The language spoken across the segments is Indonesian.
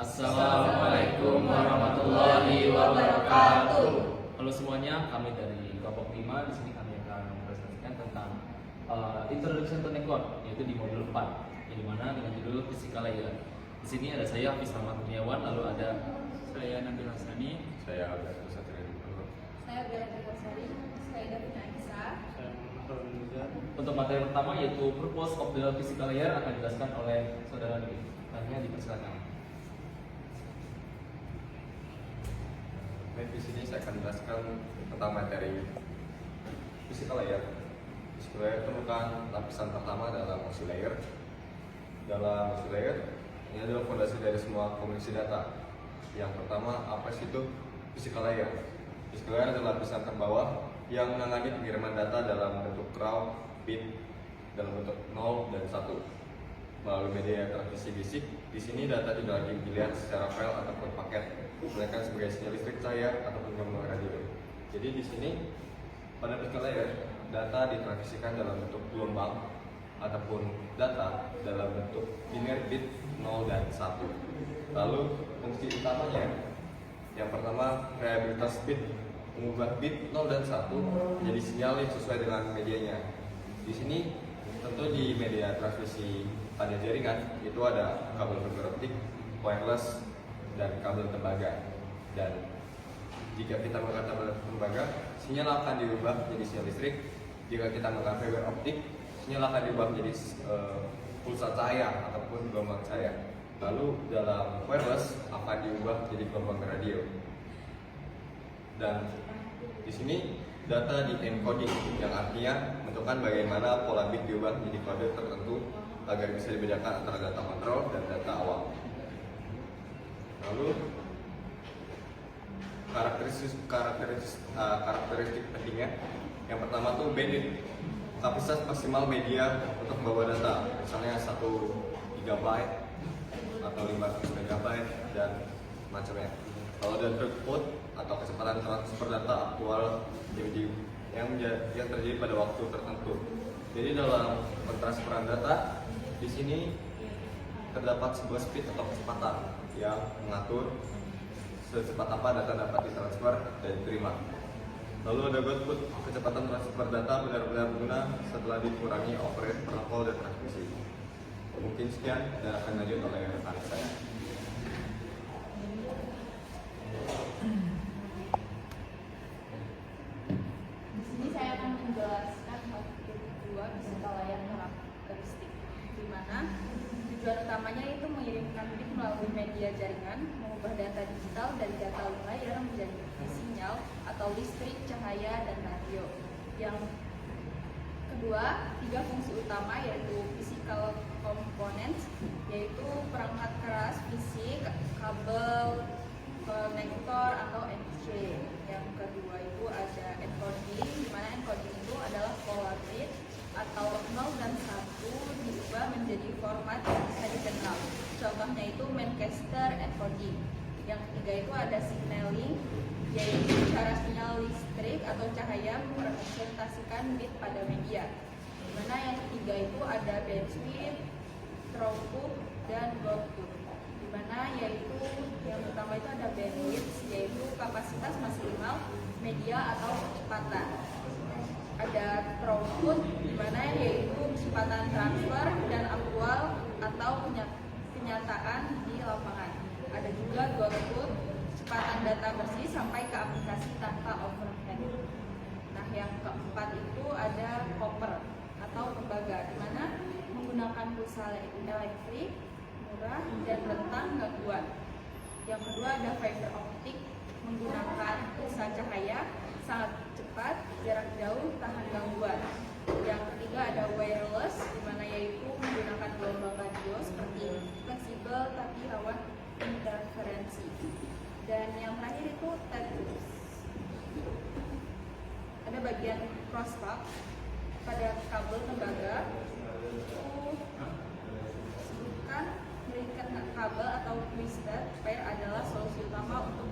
Assalamualaikum warahmatullahi wabarakatuh. Halo semuanya, kami dari kelompok 5. Di sini kami akan mempresentasikan tentang Introduction to Network, yaitu di modul 4, yang dimana dengan judul Physical Layer. Di sini ada saya Hafiz Rahmat Kurniawan, lalu ada saya Nabil Hasani, saya Alberto Satria Dipolo, Saya Bella Sari, saya Davina Anissa. saya Muhammad Nizar. untuk materi pertama yaitu Purpose of the Physical Layer akan dijelaskan oleh saudara Nabil. Nantinya dipersilakan. Baik, di sini saya akan jelaskan tentang materi physical layer. Physical layer itu merupakan lapisan pertama dalam motion layer. Dalam motion layer, ini adalah fondasi dari semua komunikasi data. Yang pertama, apa sih itu physical layer? Physical layer adalah lapisan terbawah yang menangani pengiriman data dalam bentuk raw, bit, dalam bentuk 0 dan 1 melalui media transmisi fisik. Di sini data tidak lagi dilihat secara file ataupun paket, melainkan sebagai sinyal listrik cahaya ataupun gelombang radio. Jadi di sini pada physical layer, data ditransmisikan dalam bentuk gelombang ataupun data dalam bentuk linear bit 0 dan 1. Lalu fungsi utamanya, yang pertama variabilitas bit, mengubah bit 0 dan 1 menjadi sinyal yang sesuai dengan medianya. Di sini tentu di media transmisi pada jaringan itu ada kabel fiber optik, wireless, dan kabel tembaga. Dan jika kita menggunakan kabel tembaga, sinyal akan diubah menjadi sinyal listrik. Jika kita menggunakan fiber optik, sinyal akan diubah menjadi pulsa cahaya ataupun gelombang cahaya. Lalu dalam wireless akan diubah menjadi gelombang radio. Dan di sini data di encoding, yang artinya menentukan bagaimana pola bit diubah menjadi kode tertentu agar bisa dibedakan antara data kontrol dan data awal. Lalu karakteristik pentingnya, yang pertama tuh bandwidth, kapasitas maksimal media untuk membawa data, misalnya 1 GB atau 500 MB dan macamnya. Kalau ada throughput atau kecepatan transfer data aktual yang terjadi pada waktu tertentu. Jadi dalam pentransferan data, di sini terdapat sebuah speed atau kecepatan yang mengatur secepat apa data dapat ditransfer dan diterima. Lalu ada output, kecepatan transfer data benar-benar guna setelah dikurangi overhead protokol dan transmisi. Mungkin sekian dan akan lanjut oleh rekan saya. Di sini saya akan menjelaskan topik kedua physical layer karakteristik, di mana tujuan utamanya itu mengirimkan bit melalui media jaringan, mengubah data digital dari data layer menjadi sinyal atau listrik, cahaya, dan radio. Yang kedua, 3 fungsi utama yaitu physical components, yaitu perangkat keras fisik, kabel, konektor atau NC. Yang kedua itu ada encoding, di mana encoding itu adalah pola bit atau 0 dan 1 diubah menjadi format yang bisa dikenal. Contohnya itu Manchester encoding. Yang ketiga itu ada signaling, yaitu cara sinyal listrik atau cahaya merepresentasikan bit pada media. Dimana yang ketiga itu ada bandwidth, throughput, dan output. Dimana yaitu yang pertama itu ada bandwidth, yaitu kapasitas maksimal media atau kecepatan. Ada throughput, dimana yaitu kecepatan transfer dan aktual atau kenyataan di lapangan. Ada juga output, kecepatan data bersih sampai ke aplikasi tanpa overhead. Nah, yang keempat itu ada copper atau tembaga, di mana menggunakan pulsa elektrik murah dan rentan gangguan. Yang kedua ada fiber optik, menggunakan pulsa cahaya, sangat cepat, jarak jauh, tahan gangguan. Yang ketiga ada wireless, di mana yaitu menggunakan gelombang radio seperti fleksibel tapi rawan interferensi. Dan yang terakhir itu tethers. Ada bagian crosstalk pada kabel tembaga, itu sebutkan mengikat kabel atau twisted pair adalah solusi utama untuk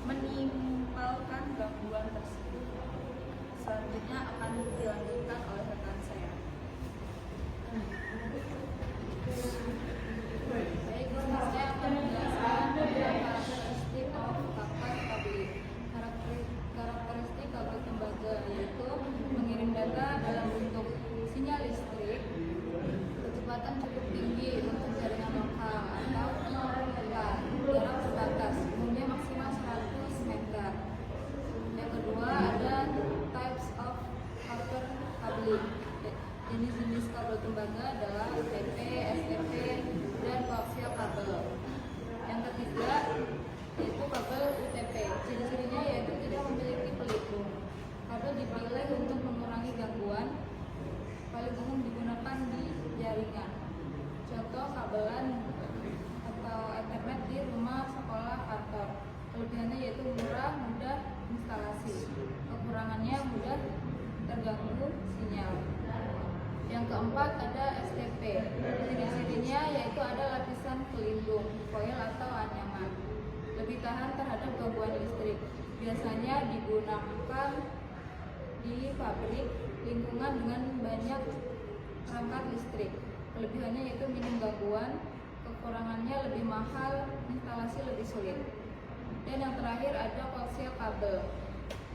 menimpalkan gangguan tersebut. Selanjutnya akan dilanjutkan oleh rekan saya. Baik, saya akan gantung, koil atau anyaman. Lebih tahan terhadap gangguan listrik. Biasanya digunakan di pabrik, lingkungan dengan banyak perangkat listrik. Kelebihannya yaitu minim gangguan, kekurangannya lebih mahal, instalasi lebih sulit. Dan yang terakhir ada koaksial kabel.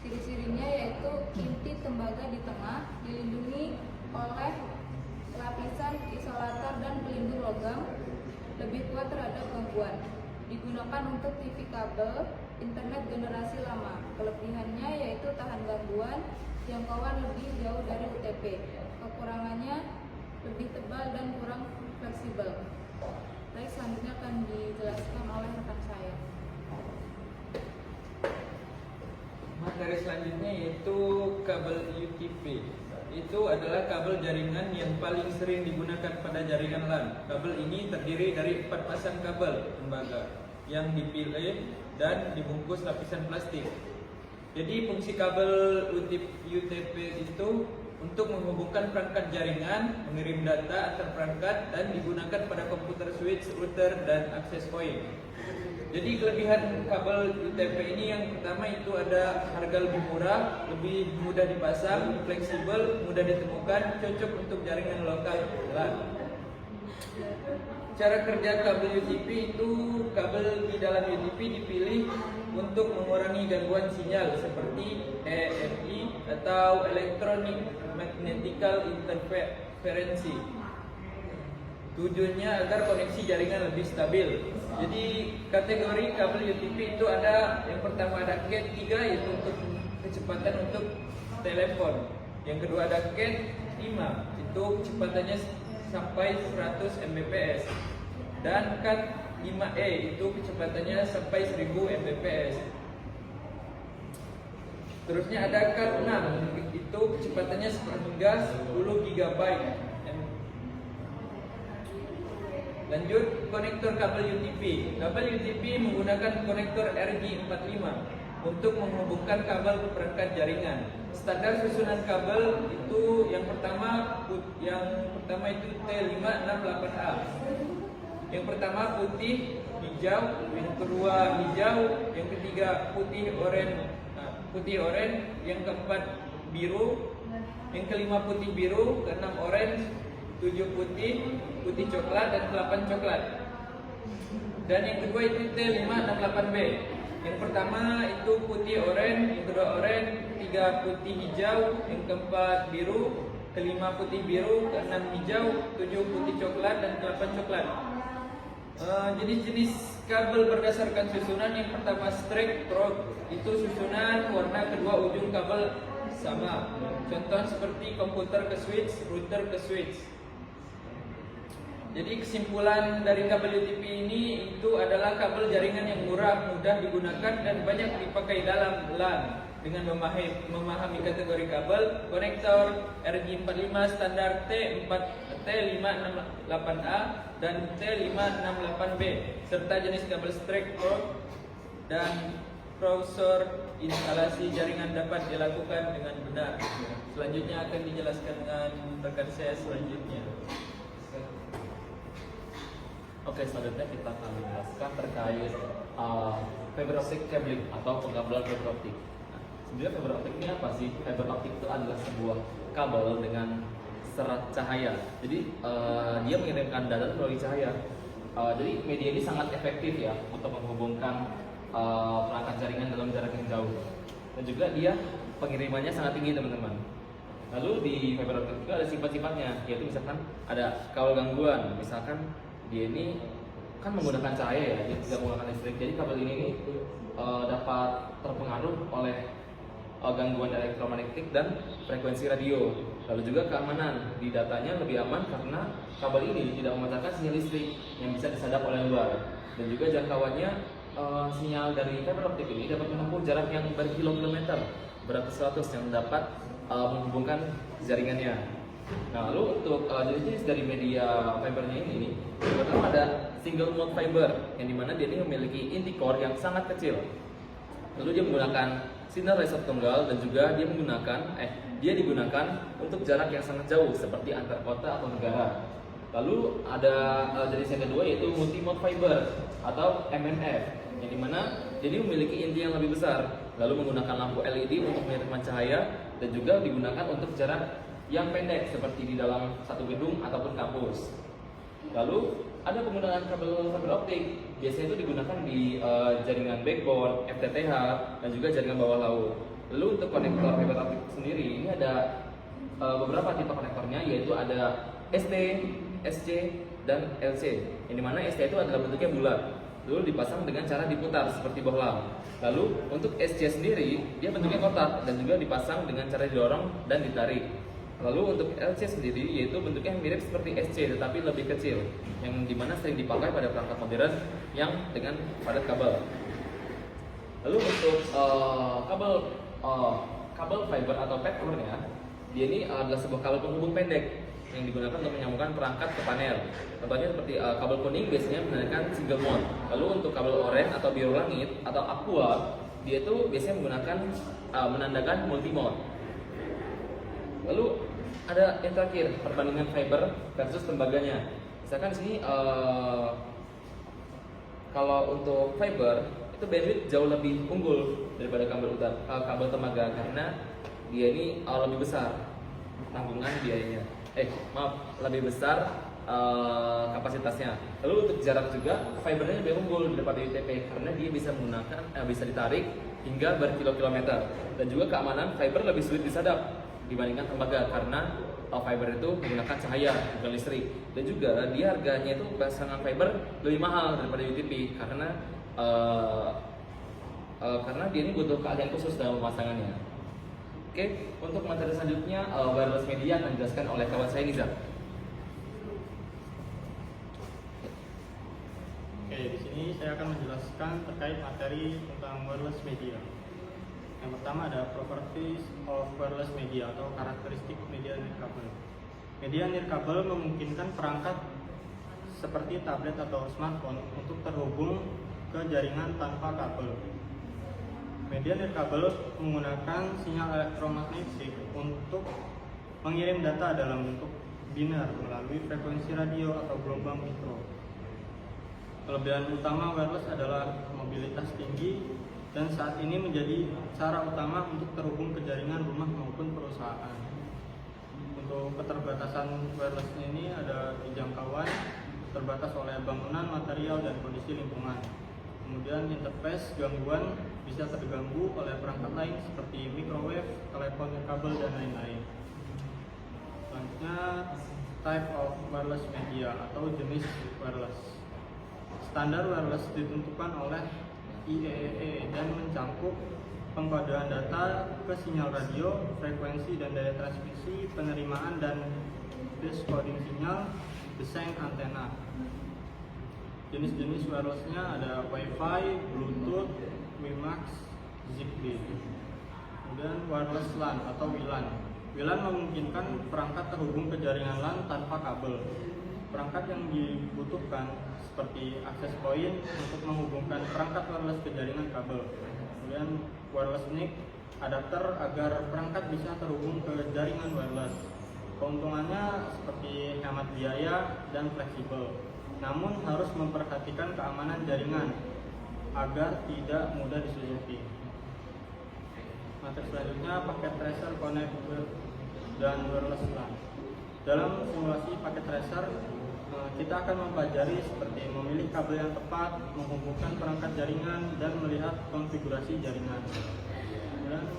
Ciri-cirinya yaitu inti tembaga di tengah, dilindungi oleh lapisan isolator dan pelindung logam, lebih kuat terhadap gangguan. Digunakan untuk TV kabel, internet generasi lama. Kelebihannya yaitu tahan gangguan, jangkauan lebih jauh dari UTP. Kekurangannya lebih tebal dan kurang fleksibel. Baik, selanjutnya akan dijelaskan oleh rekan saya. Materi selanjutnya yaitu kabel UTP. Itu adalah kabel jaringan yang paling sering digunakan pada jaringan LAN. Kabel ini terdiri dari 4 pasang kabel tembaga yang dipilih dan dibungkus lapisan plastik. Jadi fungsi kabel UTP itu untuk menghubungkan perangkat jaringan, mengirim data antar perangkat, dan digunakan pada komputer switch, router, dan access point. Jadi kelebihan kabel UTP ini yang pertama itu ada harga lebih murah, lebih mudah dipasang, fleksibel, mudah ditemukan, cocok untuk jaringan lokal LAN. Cara kerja kabel UTP itu, kabel di dalam UTP dipilih untuk mengurangi gangguan sinyal seperti EMI atau Electronic Magnetical Interference. Tujuannya agar koneksi jaringan lebih stabil. Jadi kategori kabel UTP itu ada, yang pertama ada Cat 3 yaitu untuk kecepatan untuk telepon. Yang kedua ada Cat 5, itu kecepatannya sampai 100 Mbps. Dan Cat 5e itu kecepatannya sampai 1000 Mbps. Terusnya ada Cat 6, itu kecepatannya hingga 10 GB. Lanjut, konektor kabel UTP. Kabel UTP menggunakan konektor RJ45 untuk menghubungkan kabel ke perangkat jaringan. Standar susunan kabel itu yang pertama itu T568A. Yang pertama putih, hijau, yang kedua hijau, yang ketiga putih oranye, yang keempat biru, yang kelima putih biru, keenam orange, 7 putih coklat, dan 8 coklat. Dan yang kedua itu T568B. Yang pertama itu putih oranye, yang kedua oranye, ketiga putih hijau, yang keempat biru, kelima putih biru, keenam hijau, 7 putih coklat, dan 8 coklat. Jenis-jenis kabel berdasarkan susunan. Yang pertama straight through, itu susunan warna kedua ujung kabel sama. Contoh seperti komputer ke switch, router ke switch. Jadi kesimpulan dari kabel UTP ini itu adalah kabel jaringan yang murah, mudah digunakan, dan banyak dipakai dalam LAN. Dengan memahami kategori kabel, konektor RJ45 standar T568A dan T568B, serta jenis kabel straight through dan browser, instalasi jaringan dapat dilakukan dengan benar. Selanjutnya akan dijelaskan dengan rekan saya selanjutnya. Oke, selanjutnya kita akan menjelaskan terkait fiber optic cabling atau pengkabelan fiber optik. Nah, sebenarnya fiber optik ini apa sih? Fiber optik itu adalah sebuah kabel dengan serat cahaya. Jadi dia mengirimkan data melalui cahaya. Jadi media ini sangat efektif ya untuk menghubungkan perangkat jaringan dalam jarak yang jauh. Dan juga dia pengirimannya sangat tinggi, teman-teman. Lalu di fiber optik juga ada sifat-sifatnya, yaitu misalkan ada kabel gangguan, misalkan dia ini kan menggunakan cahaya ya, dia tidak menggunakan listrik. Jadi kabel ini dapat terpengaruh oleh gangguan elektromagnetik dan frekuensi radio. Lalu juga keamanan, di datanya lebih aman karena kabel ini tidak memancarkan sinyal listrik yang bisa disadap oleh luar. Dan juga jangkauannya, sinyal dari fiber optik ini dapat menempuh jarak yang berkilometer, beratus-ratus yang dapat menghubungkan jaringannya. Nah, lalu untuk jenis-jenis dari media fibernya ini, pertama ada single mode fiber, yang dimana dia ini memiliki inti core yang sangat kecil. Lalu dia menggunakan sinar laser tunggal, dan juga dia digunakan untuk jarak yang sangat jauh seperti antar kota atau negara. Lalu ada jenis yang kedua yaitu multi-mode fiber atau MMF, yang dimana jadi memiliki inti yang lebih besar, lalu menggunakan lampu LED untuk menyatakan cahaya dan juga digunakan untuk jarak yang pendek seperti di dalam satu gedung ataupun kampus. Lalu ada penggunaan kabel fiber optik, biasanya itu digunakan di jaringan backbone, FTTH, dan juga jaringan bawah laut. Lalu untuk konektor fiber optik sendiri, ini ada beberapa tipe konektornya, yaitu ada ST, SC, dan LC. Yang dimana ST itu adalah bentuknya bulat, lalu dipasang dengan cara diputar seperti bohlam. Lalu untuk SC sendiri, dia bentuknya kotak dan juga dipasang dengan cara didorong dan ditarik. Lalu untuk LC sendiri, yaitu bentuknya mirip seperti SC tetapi lebih kecil, yang dimana sering dipakai pada perangkat modern yang dengan padat kabel. Lalu untuk kabel fiber atau pet-core-nya, dia ini adalah sebuah kabel penghubung pendek yang digunakan untuk menyambungkan perangkat ke panel. Contohnya seperti kabel kuning biasanya menggunakan single mode. Lalu untuk kabel oranye atau biru langit atau aqua, dia itu biasanya menggunakan menandakan multi mode. Lalu ada yang terakhir, perbandingan fiber versus tembaganya. Misalkan di sini kalau untuk fiber itu bandwidth jauh lebih unggul daripada kabel tembaga karena dia ini lebih besar tanggungan biayanya. Lebih besar kapasitasnya. Lalu untuk jarak juga fibernya lebih unggul daripada UTP karena dia bisa menggunakan bisa ditarik hingga berkilo-kilometer, dan juga keamanan fiber lebih sulit disadap dibandingkan tembaga karena fiber itu menggunakan cahaya bukan listrik, dan juga dia harganya itu pasangan fiber lebih mahal daripada UTP karena dia ini butuh keahlian khusus dalam pemasangannya. Oke, untuk materi selanjutnya wireless media akan dijelaskan oleh kawan saya Nizar. Oke, di sini saya akan menjelaskan terkait materi tentang wireless media. Yang pertama ada properties of wireless media atau karakteristik media nirkabel. Media nirkabel memungkinkan perangkat seperti tablet atau smartphone untuk terhubung ke jaringan tanpa kabel. Media nirkabel menggunakan sinyal elektromagnetik untuk mengirim data dalam bentuk biner melalui frekuensi radio atau gelombang mikro. Kelebihan utama wireless adalah mobilitas tinggi dan saat ini menjadi cara utama untuk terhubung ke jaringan rumah maupun perusahaan. Untuk keterbatasan wireless ini ada dijangkauan, terbatas oleh bangunan, material, dan kondisi lingkungan. Kemudian interface gangguan bisa terganggu oleh perangkat lain seperti microwave, telepon kabel, dan lain-lain. Selanjutnya type of wireless media atau jenis wireless. Standar wireless ditentukan oleh IEEE dan mencakup pengkodaan data ke sinyal radio, frekuensi dan daya transmisi, penerimaan dan decoding sinyal, desain antena. Jenis-jenis wirelessnya ada Wi-Fi, Bluetooth, WiMAX, Zigbee. Kemudian wireless LAN atau WLAN. WLAN memungkinkan perangkat terhubung ke jaringan LAN tanpa kabel. Perangkat yang dibutuhkan seperti access point untuk menghubungkan perangkat wireless ke jaringan kabel. Kemudian wireless NIC, adapter agar perangkat bisa terhubung ke jaringan wireless. Keuntungannya seperti hemat biaya dan fleksibel, namun harus memperhatikan keamanan jaringan agar tidak mudah disusupi. Materi selanjutnya paket tracer, connector, dan wireless LAN. Dalam simulasi paket tracer, kita akan mempelajari seperti memilih kabel yang tepat, menghubungkan perangkat jaringan, dan melihat konfigurasi jaringan. Dan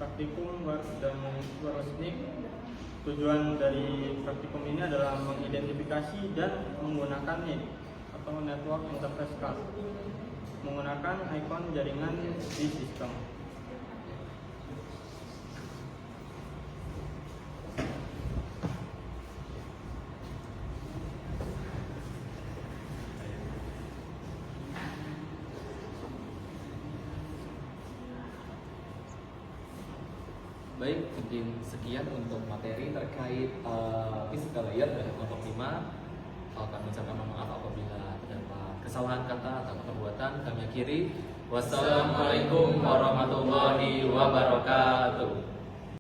praktikum dan wireless NIC. Tujuan dari praktikum ini adalah mengidentifikasi dan menggunakan NIC atau Network Interface Card, menggunakan ikon jaringan di sistem. Baik, mungkin sekian untuk materi terkait physical layer dari kelompok 5. Kami ucapkan mohon maaf apabila terdapat kesalahan kata atau perbuatan kami akhiri. Wassalamualaikum warahmatullahi wabarakatuh.